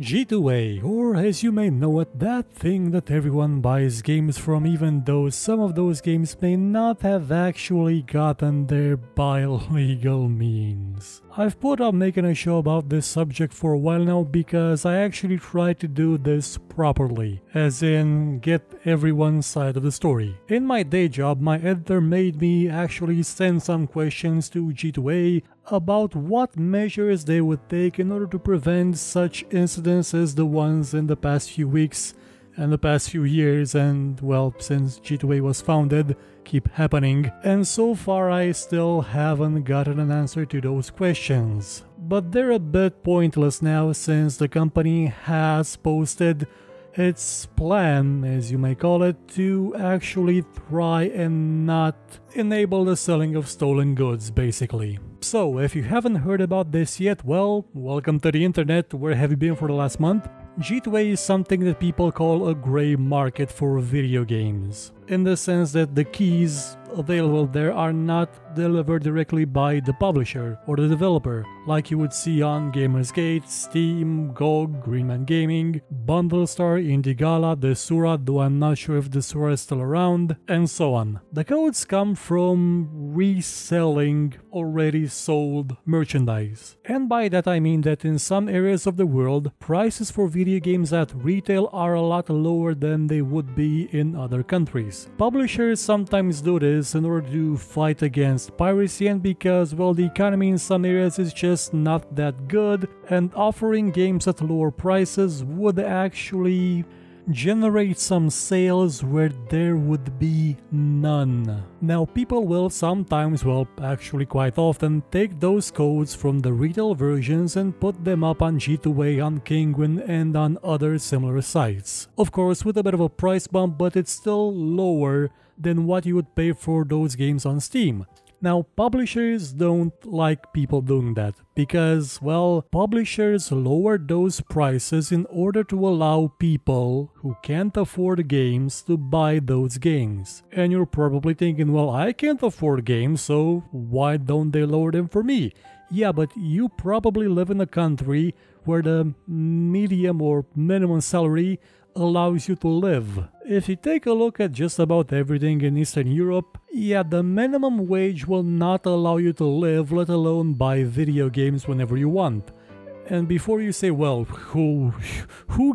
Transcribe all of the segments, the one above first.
G2A, or as you may know it, that thing that everyone buys games from, even though some of those games may not have actually gotten there by legal means. I've put up making a show about this subject for a while now because I actually try to do this properly, as in get everyone's side of the story. In my day job, my editor made me actually send some questions to G2A about what measures they would take in order to prevent such incidents as the ones in the past few weeks and the past few years, and well, since G2A was founded, keep happening. And so far I still haven't gotten an answer to those questions. But they're a bit pointless now, since the company has posted its plan, as you may call it, to actually try and not enable the selling of stolen goods, basically. So, if you haven't heard about this yet, well, welcome to the internet. Where have you been for the last month? G2A is something that people call a gray market for video games, in the sense that the keys available there are not delivered directly by the publisher or the developer, like you would see on GamersGate, Steam, GOG, Greenman Gaming, BundleStar, Indigala, Desura, though I'm not sure if Desura is still around, and so on. The codes come from reselling already sold merchandise. And by that I mean that in some areas of the world, prices for video games at retail are a lot lower than they would be in other countries. Publishers sometimes do this in order to fight against piracy, and because, well, the economy in some areas is just not that good, and offering games at lower prices would actually generate some sales where there would be none. Now, people will sometimes, well, actually quite often, take those codes from the retail versions and put them up on G2A, on Kinguin, and on other similar sites. Of course, with a bit of a price bump, but it's still lower than what you would pay for those games on Steam. Now, publishers don't like people doing that because, well, publishers lower those prices in order to allow people who can't afford games to buy those games. And you're probably thinking, well, I can't afford games, so why don't they lower them for me? Yeah, but you probably live in a country where the medium or minimum salary allows you to live. If you take a look at just about everything in Eastern Europe, yeah, the minimum wage will not allow you to live, let alone buy video games whenever you want. And before you say, well, who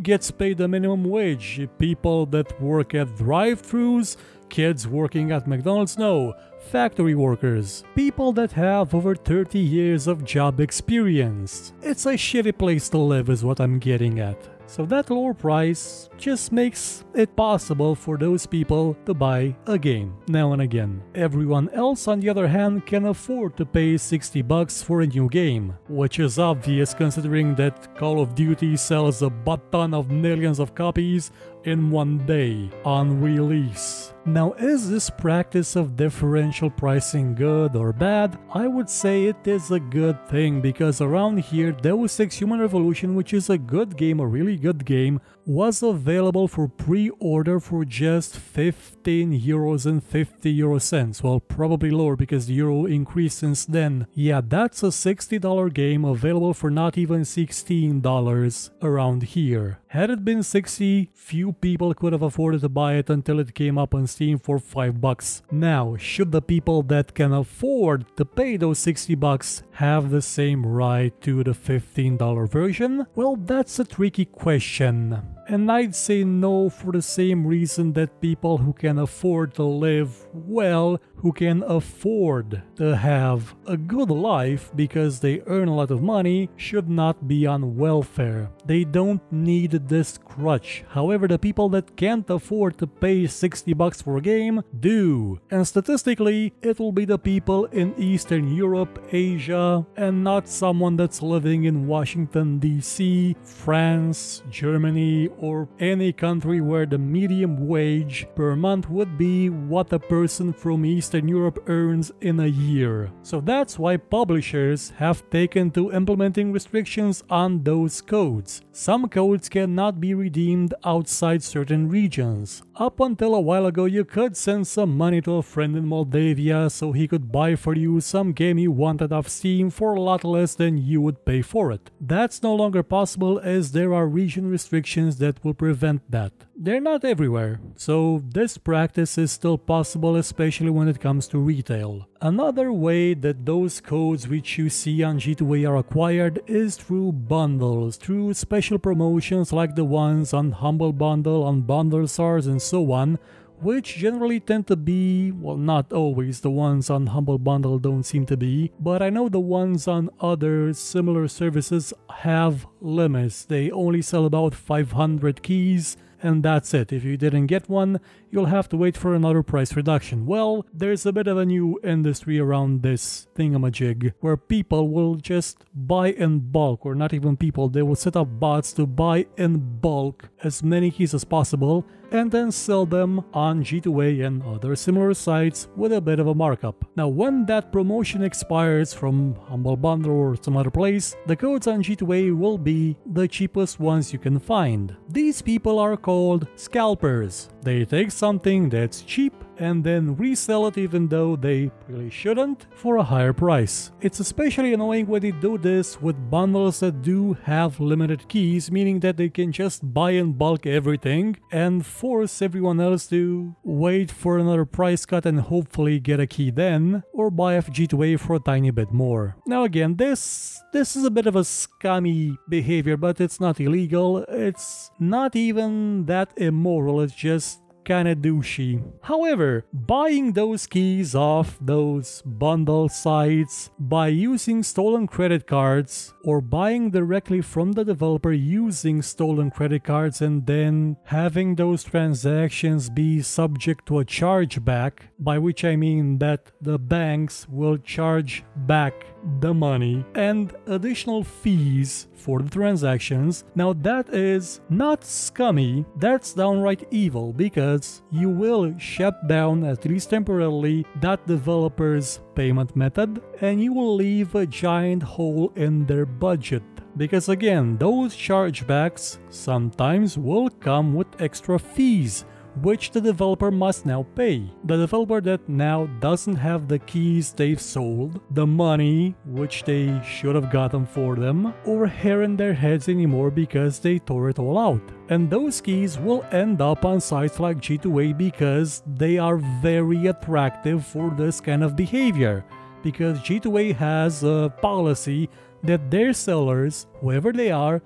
gets paid the minimum wage? People that work at drive-thrus? Kids working at McDonald's? No, factory workers. People that have over 30 years of job experience. It's a shitty place to live is what I'm getting at. So that lower price just makes it possible for those people to buy a game now and again. Everyone else, on the other hand, can afford to pay $60 for a new game, which is obvious considering that Call of Duty sells a butt ton of millions of copies in one day on release. Now, is this practice of differential pricing good or bad? I would say it is a good thing, because around here Deus Ex Human Revolution, which is a good game, a really good game, was available for pre-order for just 15 euros and 50 euro cents. Well, probably lower because the euro increased since then. Yeah, that's a $60 game available for not even $16 around here. Had it been 60, few people could have afforded to buy it until it came up on Steam for $5. Now, should the people that can afford to pay those $60 have the same right to the $15 version? Well, that's a tricky question. And I'd say no, for the same reason that people who can afford to live well, who can afford to have a good life because they earn a lot of money, should not be on welfare. They don't need this crutch. However, the people that can't afford to pay $60 for a game do. And statistically, it will be the people in Eastern Europe, Asia, and not someone that's living in Washington, D.C., France, Germany, or any country where the median wage per month would be what a person from Eastern Europe earns in a year. So that's why publishers have taken to implementing restrictions on those codes. Some codes cannot be redeemed outside certain regions. Up until a while ago, you could send some money to a friend in Moldavia so he could buy for you some game you wanted off Steam for a lot less than you would pay for it. That's no longer possible as there are region restrictions that will prevent that. They're not everywhere, so this practice is still possible, especially when it comes to retail. Another way that those codes which you see on G2A are acquired is through bundles, through special promotions like the ones on Humble Bundle, on Bundle Stars and so on, which generally tend to be, well, not always. The ones on Humble Bundle don't seem to be, but I know the ones on other similar services have limits. They only sell about 500 keys, and that's it. If you didn't get one, you'll have to wait for another price reduction. Well, there's a bit of a new industry around this thingamajig, where people will just buy in bulk, or not even people, they will set up bots to buy in bulk as many keys as possible, and then sell them on G2A and other similar sites with a bit of a markup. Now, when that promotion expires from Humble Bundle or some other place, the codes on G2A will be the cheapest ones you can find. These people are called scalpers. They take something that's cheap and then resell it even though they really shouldn't for a higher price. It's especially annoying when they do this with bundles that do have limited keys, meaning that they can just buy in bulk everything and force everyone else to wait for another price cut and hopefully get a key then, or buy off G2A for a tiny bit more. Now again, this is a bit of a scummy behavior, but it's not illegal. It's not even that immoral, it's just kinda douchey. However, buying those keys off those bundle sites by using stolen credit cards, or buying directly from the developer using stolen credit cards and then having those transactions be subject to a chargeback, by which I mean that the banks will charge back the money and additional fees for the transactions. Now that is not scummy, that's downright evil, because you will shut down, at least temporarily, that developer's payment method, and you will leave a giant hole in their budget. Because again, those chargebacks sometimes will come with extra fees, which the developer must now pay. The developer that now doesn't have the keys they've sold, the money which they should have gotten for them, or hair in their heads anymore because they tore it all out. And those keys will end up on sites like G2A because they are very attractive for this kind of behavior. Because G2A has a policy that their sellers, whoever they are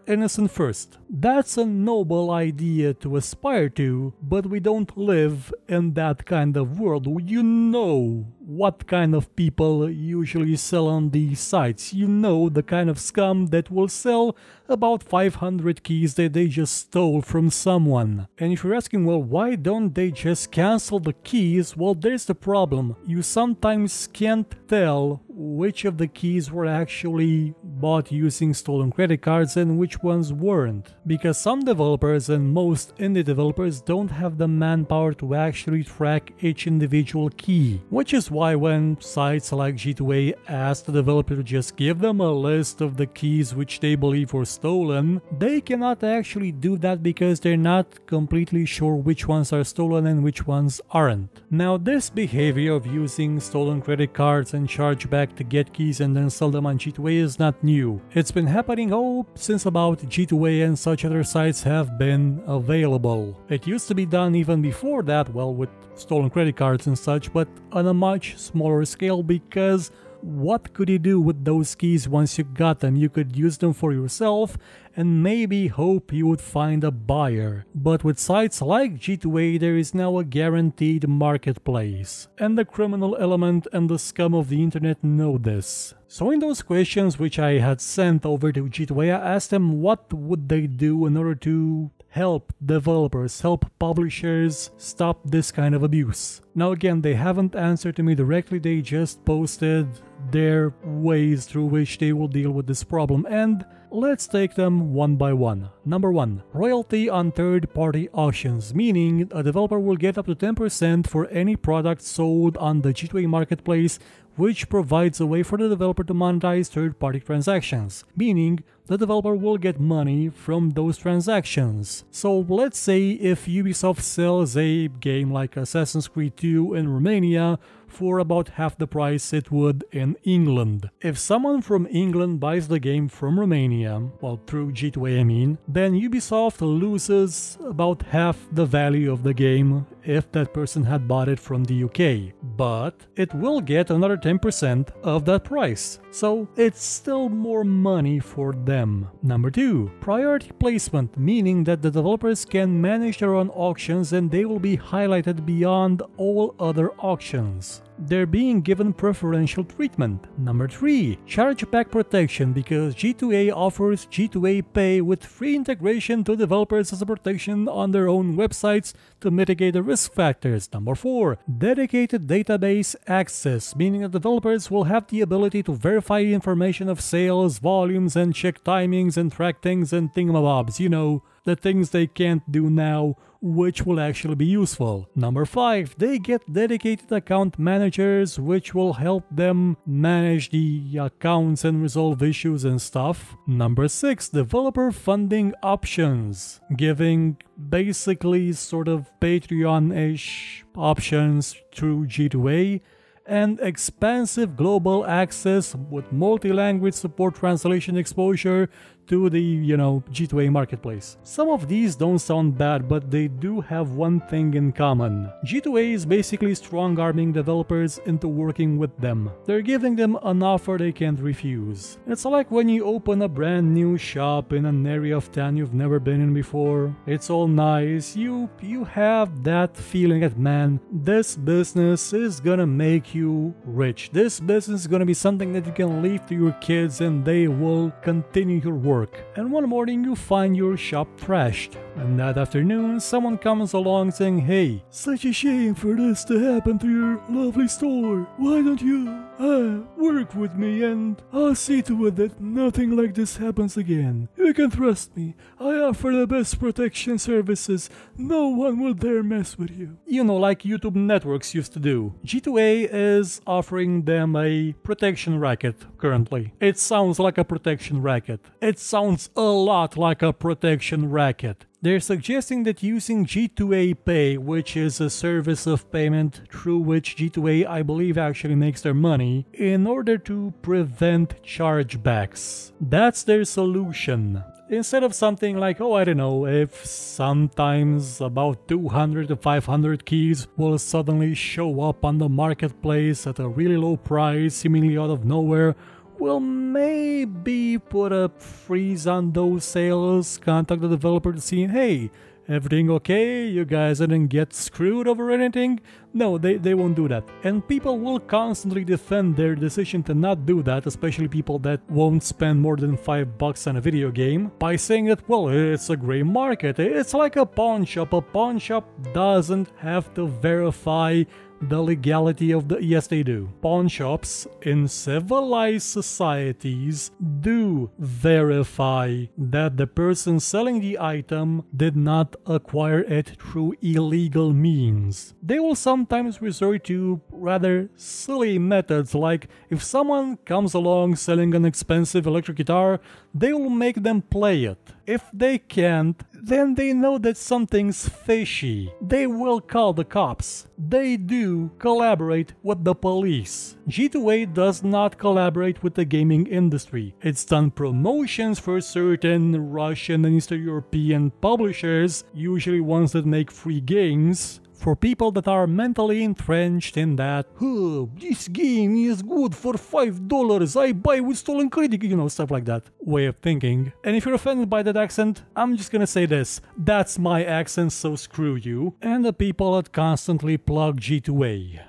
innocent first. That's a noble idea to aspire to, but we don't live in that kind of world. You know what kind of people usually sell on these sites. You know the kind of scum that will sell about 500 keys that they just stole from someone. And if you're asking, well, why don't they just cancel the keys? Well, there's the problem. You sometimes can't tell which of the keys were actually bought using stolen credit cards and which ones weren't. Because some developers and most indie developers don't have the manpower to actually track each individual key. Which is why when sites like G2A ask the developer to just give them a list of the keys which they believe were stolen, they cannot actually do that because they're not completely sure which ones are stolen and which ones aren't. Now, this behavior of using stolen credit cards and chargeback to get keys and then sell them on G2A is not new. It's been happening since about G2A and such other sites have been available. It used to be done even before that, well, with stolen credit cards and such, but on a much smaller scale, because what could you do with those keys once you got them? You could use them for yourself and maybe hope you would find a buyer. But with sites like G2A, there is now a guaranteed marketplace. And the criminal element and the scum of the internet know this. So in those questions which I had sent over to G2A, I asked them what would they do in order to help developers, help publishers stop this kind of abuse. Now again, they haven't answered to me directly, they just posted their ways through which they will deal with this problem, and let's take them one by one. Number 1. Royalty on third-party auctions, meaning a developer will get up to 10% for any product sold on the G2A marketplace, which provides a way for the developer to monetize third-party transactions, meaning the developer will get money from those transactions. So let's say if Ubisoft sells a game like Assassin's Creed 2 in Romania for about half the price it would in England. If someone from England buys the game from Romania, well, through G2A I mean, then Ubisoft loses about half the value of the game if that person had bought it from the UK, but it will get another 10% of that price. So it's still more money for them. Number 2. Priority placement, meaning that the developers can manage their own auctions and they will be highlighted beyond all other auctions. They're being given preferential treatment. Number 3. Chargeback protection, because G2A offers G2A Pay with free integration to developers as a protection on their own websites to mitigate the risk factors. Number 4. Dedicated database access, meaning that developers will have the ability to verify information of sales, volumes, and check timings and track things and thingamabobs, you know, the things they can't do now, which will actually be useful. Number 5, they get dedicated account managers, which will help them manage the accounts and resolve issues and stuff. Number 6, developer funding options, giving basically sort of Patreon-ish options through G2A, and expansive global access with multi-language support, translation exposure to the, G2A marketplace. Some of these don't sound bad, but they do have one thing in common. G2A is basically strong-arming developers into working with them. They're giving them an offer they can't refuse. It's like when you open a brand new shop in an area of town you've never been in before. It's all nice, you have that feeling that, man, this business is gonna make you rich. This business is gonna be something that you can leave to your kids and they will continue your work. And one morning you find your shop trashed. And that afternoon someone comes along saying, "Hey, such a shame for this to happen to your lovely store. Why don't you work with me and I'll see to it that nothing like this happens again. You can trust me. I offer the best protection services. No one will dare mess with you." You know, like YouTube networks used to do. G2A is offering them a protection racket currently. It sounds like a protection racket. It sounds a lot like a protection racket. They're suggesting that using G2A Pay, which is a service of payment through which G2A, I believe, actually makes their money, in order to prevent chargebacks. That's their solution. Instead of something like, oh, I don't know, if sometimes about 200 to 500 keys will suddenly show up on the marketplace at a really low price, seemingly out of nowhere, we'll maybe put a freeze on those sales, contact the developer to see, hey, everything okay? You guys didn't get screwed over anything? No, they won't do that. And people will constantly defend their decision to not do that, especially people that won't spend more than $5 on a video game, by saying that, well, it's a gray market. It's like a pawn shop. A pawn shop doesn't have to verify the legality of the... Yes, they do. Pawn shops in civilized societies do verify that the person selling the item did not acquire it through illegal means. They will sometimes resort to rather silly methods, like if someone comes along selling an expensive electric guitar, they will make them play it. If they can't, then they know that something's fishy. They will call the cops. They do collaborate with the police. G2A does not collaborate with the gaming industry. It's done promotions for certain Russian and Eastern European publishers, usually ones that make free games, for people that are mentally entrenched in that, oh, this game is good for $5, I buy with stolen credit, stuff like that way of thinking. And if you're offended by that accent, I'm just gonna say this, that's my accent, so screw you, and the people that constantly plug G2A.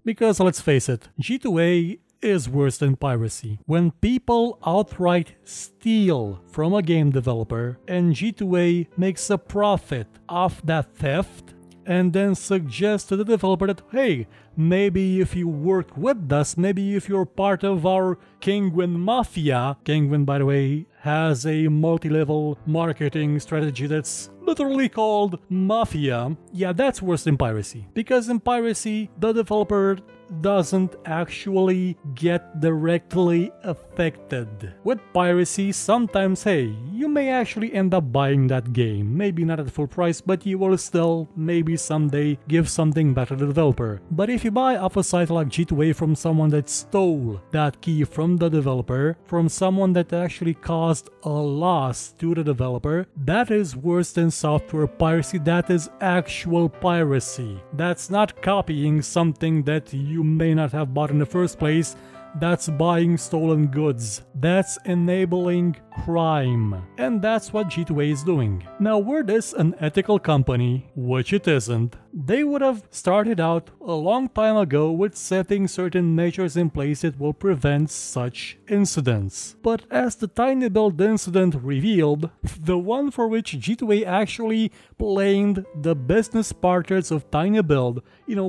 Because let's face it, G2A is worse than piracy. When people outright steal from a game developer and G2A makes a profit off that theft and then suggests to the developer that, hey, maybe if you work with us, maybe if you're part of our Kingwin Mafia. Kingwin, by the way, has a multi-level marketing strategy that's literally called Mafia. Yeah, that's worse than piracy. Because in piracy, the developer doesn't actually get directly affected. With piracy, sometimes, hey, you may actually end up buying that game. Maybe not at full price, but you will still maybe someday give something back to the developer. But if you buy off a site like G2A from someone that stole that key from the developer, from someone that actually caused a loss to the developer, that is worse than software piracy. That is actual piracy. That's not copying something that you may not have bought in the first place. That's buying stolen goods. That's enabling crime. And that's what G2A is doing. Now, were this an ethical company, which it isn't, they would have started out a long time ago with setting certain measures in place that will prevent such incidents. But as the Tiny Build incident revealed, the one for which G2A actually blamed the business partners of Tiny Build,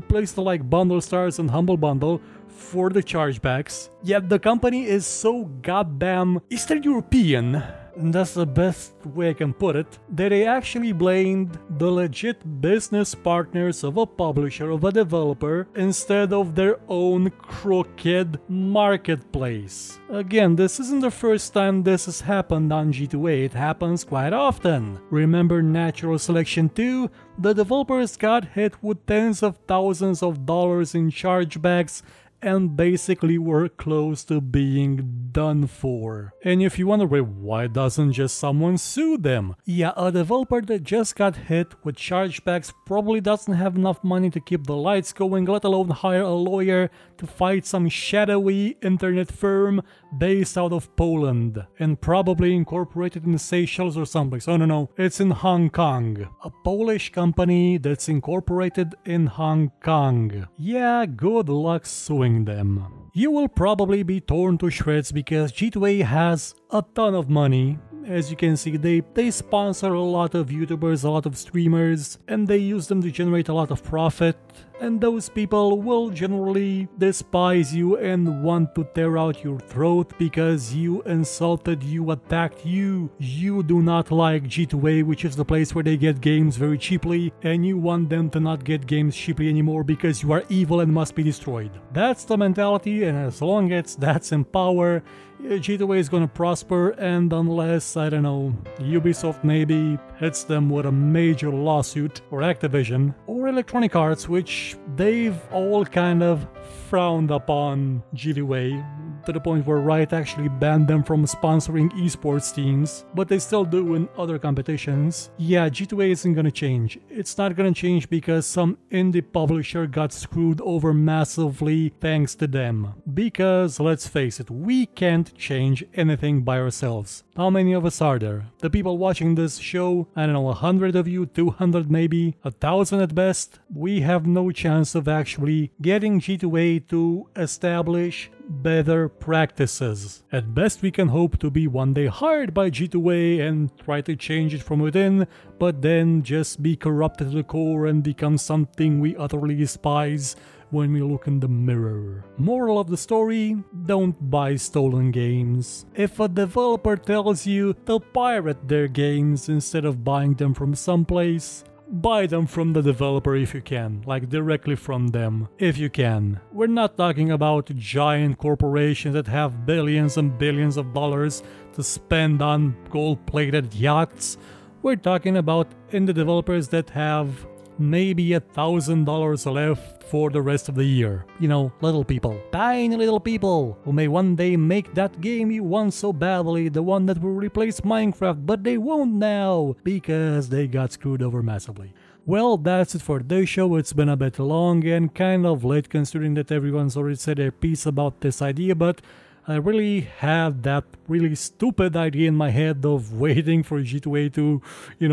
places like Bundle Stars and Humble Bundle, for the chargebacks. Yet the company is so goddamn Eastern European, and that's the best way I can put it, that they actually blamed the legit business partners of a publisher, of a developer, instead of their own crooked marketplace. Again, this isn't the first time this has happened on G2A, it happens quite often. Remember Natural Selection 2? The developers got hit with tens of thousands of dollars in chargebacks and basically were close to being done for. And if you wonder, why doesn't just someone sue them? Yeah, a developer that just got hit with chargebacks probably doesn't have enough money to keep the lights going, let alone hire a lawyer to fight some shadowy internet firm based out of Poland and probably incorporated in Seychelles or someplace. Oh no, it's in Hong Kong. A Polish company that's incorporated in Hong Kong. Yeah, good luck suing them. You will probably be torn to shreds because G2A has a ton of money. As you can see, they sponsor a lot of YouTubers, a lot of streamers, and they use them to generate a lot of profit. And those people will generally despise you and want to tear out your throat because you insulted, you attacked you. You do not like G2A, which is the place where they get games very cheaply, and you want them to not get games cheaply anymore because you are evil and must be destroyed. That's the mentality, and as long as that's in power, G2A is gonna prosper, and unless, I don't know, Ubisoft maybe hits them with a major lawsuit, or Activision, or Electronic Arts, which they've all kind of frowned upon G2A, to the point where Riot actually banned them from sponsoring esports teams, but they still do in other competitions. Yeah, G2A isn't gonna change. It's not gonna change because some indie publisher got screwed over massively thanks to them. Because, let's face it, we can't change anything by ourselves. How many of us are there? The people watching this show, I don't know, 100 of you, 200 maybe, 1,000 at best? We have no chance of actually getting G2A to establish better practices. At best, we can hope to be one day hired by G2A and try to change it from within, but then just be corrupted to the core and become something we utterly despise when we look in the mirror. Moral of the story, don't buy stolen games. If a developer tells you to pirate their games instead of buying them from someplace, buy them from the developer if you can, like directly from them, if you can. We're not talking about giant corporations that have billions and billions of dollars to spend on gold-plated yachts. We're talking about indie developers that have maybe $1,000 left for the rest of the year. You know, little people. Tiny little people who may one day make that game you want so badly, the one that will replace Minecraft, but they won't now because they got screwed over massively. Well, that's it for today's show. It's been a bit long and kind of late considering that everyone's already said their piece about this idea, but I really had that really stupid idea in my head of waiting for G2A to,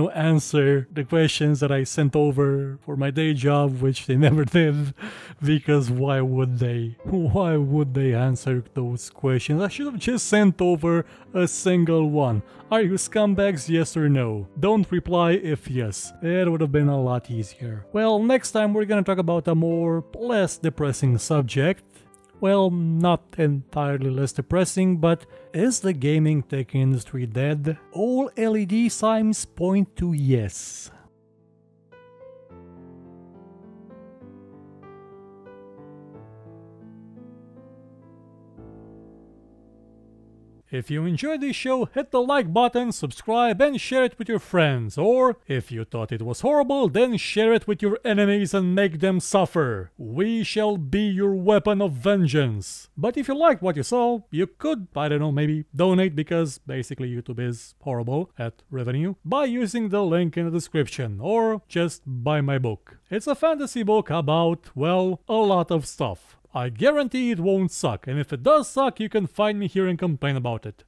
answer the questions that I sent over for my day job, which they never did, because why would they? Why would they answer those questions? I should have just sent over a single one. Are you scumbags, yes or no? Don't reply if yes. It would have been a lot easier. Well, next time we're gonna talk about a more less depressing subject. Well, not entirely less depressing, but is the gaming tech industry dead? All LED signs point to yes. If you enjoyed this show, hit the like button, subscribe, and share it with your friends. Or, if you thought it was horrible, then share it with your enemies and make them suffer. We shall be your weapon of vengeance. But if you liked what you saw, you could, I don't know, maybe donate, because basically YouTube is horrible at revenue, by using the link in the description, or just buy my book. It's a fantasy book about, well, a lot of stuff. I guarantee it won't suck, and if it does suck, you can find me here and complain about it.